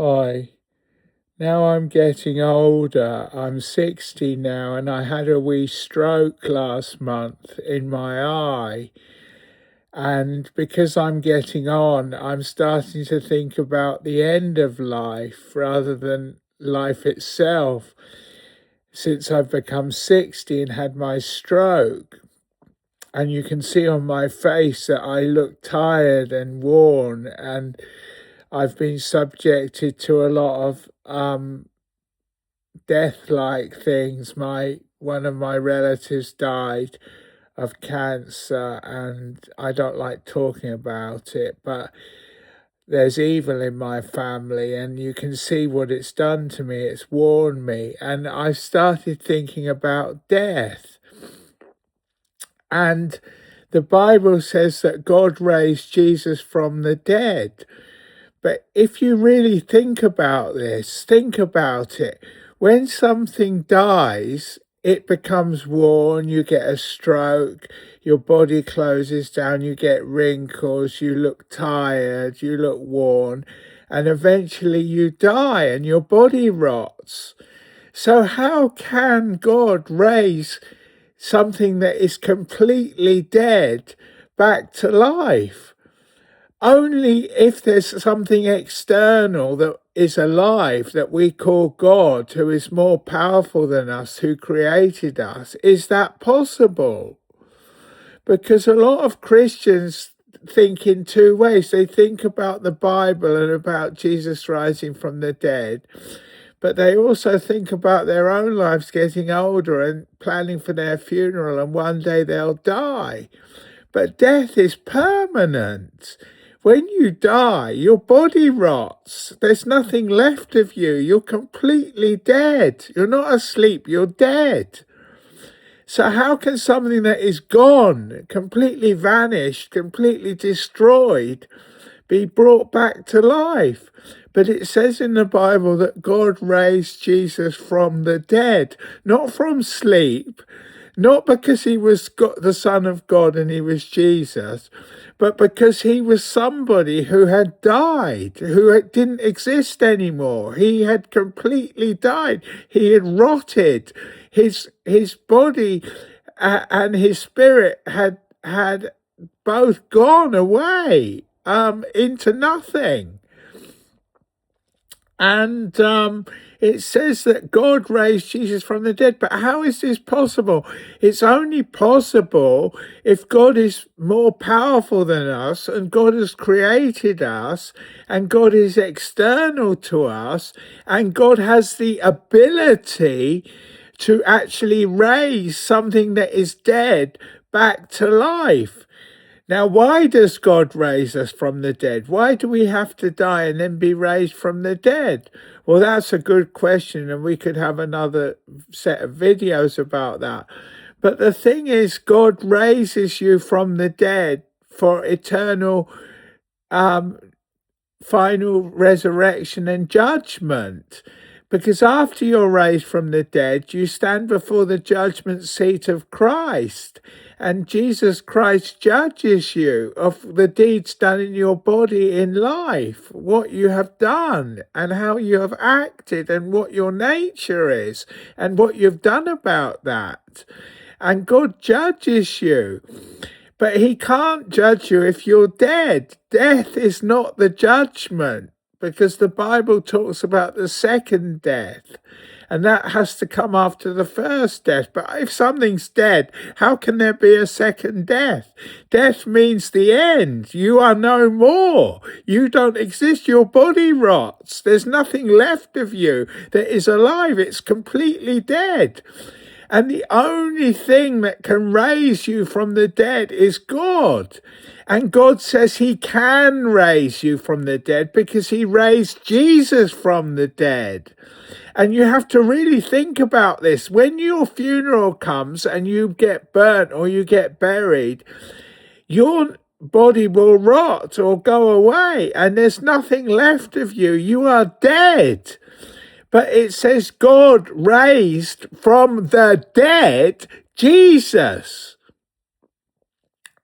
Hi. Now I'm getting older. I'm 60 now, and I had a wee stroke last month in my eye. And because I'm getting on, I'm starting to think about the end of life rather than life itself, since I've become 60 and had my stroke. And you can see on my face that I look tired and worn, and I've been subjected to a lot of death-like things. One of my relatives died of cancer, and I don't like talking about it, but there's evil in my family, and you can see what it's done to me. It's worn me, and I started thinking about death. And the Bible says that God raised Jesus from the dead. But if you really think about this, think about it. When something dies, it becomes worn, you get a stroke, your body closes down, you get wrinkles, you look tired, you look worn, and eventually you die and your body rots. So how can God raise something that is completely dead back to life? Only if there's something external that is alive that we call God, who is more powerful than us, who created us, is that possible? Because a lot of Christians think in two ways. They think about the Bible and about Jesus rising from the dead, but they also think about their own lives getting older and planning for their funeral, and one day they'll die. But death is permanent. When you die, your body rots. There's nothing left of you. You're completely dead. You're not asleep, you're dead. So how can something that is gone, completely vanished, completely destroyed, be brought back to life? But it says in the Bible that God raised Jesus from the dead, not from sleep, not because he was the Son of God and he was Jesus, but because he was somebody who had died, who didn't exist anymore. He had completely died. He had rotted. His body and his spirit had both gone away into nothing. And it says that God raised Jesus from the dead. But how is this possible? It's only possible if God is more powerful than us, and God has created us, and God is external to us, and God has the ability to actually raise something that is dead back to life. Now, why does God raise us from the dead? Why do we have to die and then be raised from the dead? Well, that's a good question, and we could have another set of videos about that. But the thing is, God raises you from the dead for eternal final resurrection and judgment. Because after you're raised from the dead, you stand before the judgment seat of Christ. And Jesus Christ judges you of the deeds done in your body in life, what you have done and how you have acted and what your nature is and what you've done about that. And God judges you. But he can't judge you if you're dead. Death is not the judgment, because the Bible talks about the second death, and that has to come after the first death. But if something's dead, how can there be a second death? Death means the end. You are no more. You don't exist. Your body rots. There's nothing left of you that is alive. It's completely dead. And the only thing that can raise you from the dead is God. And God says he can raise you from the dead because he raised Jesus from the dead. And you have to really think about this. When your funeral comes and you get burnt or you get buried, your body will rot or go away, and there's nothing left of you. You are dead. But it says God raised from the dead Jesus.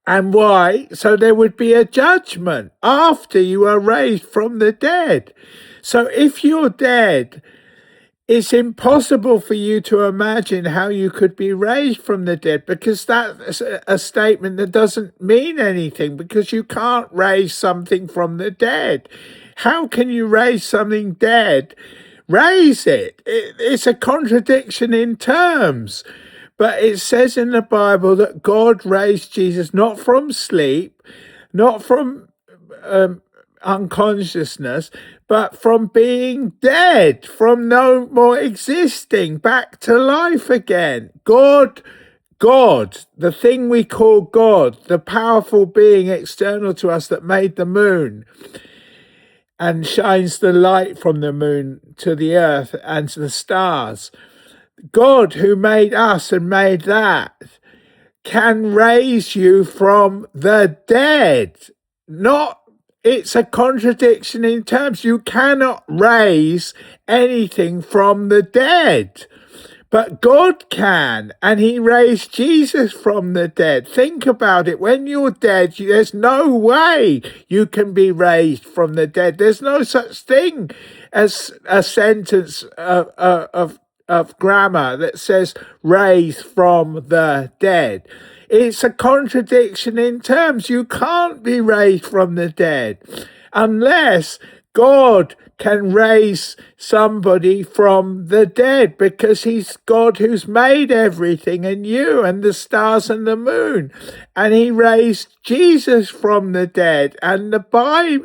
And why? So there would be a judgment after you are raised from the dead. So if you're dead, it's impossible for you to imagine how you could be raised from the dead, because that's a statement that doesn't mean anything, because you can't raise something from the dead. How can you raise something dead? Raise it. It's a contradiction in terms. But it says in the Bible that God raised Jesus not from sleep, not from unconsciousness, but from being dead, from no more existing, back to life again. God, the thing we call God, the powerful being external to us that made the moon and shines the light from the moon to the earth and to the stars. God, who made us and made that, can raise you from the dead. It's a contradiction in terms. You cannot raise anything from the dead, but God can, and he raised Jesus from the dead. Think about it. When you're dead, there's no way you can be raised from the dead. There's no such thing as a sentence of grammar that says raised from the dead. It's a contradiction in terms. You can't be raised from the dead unless God can raise somebody from the dead, because he's God who's made everything, and you and the stars and the moon. And he raised Jesus from the dead, and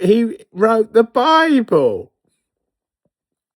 he wrote the Bible.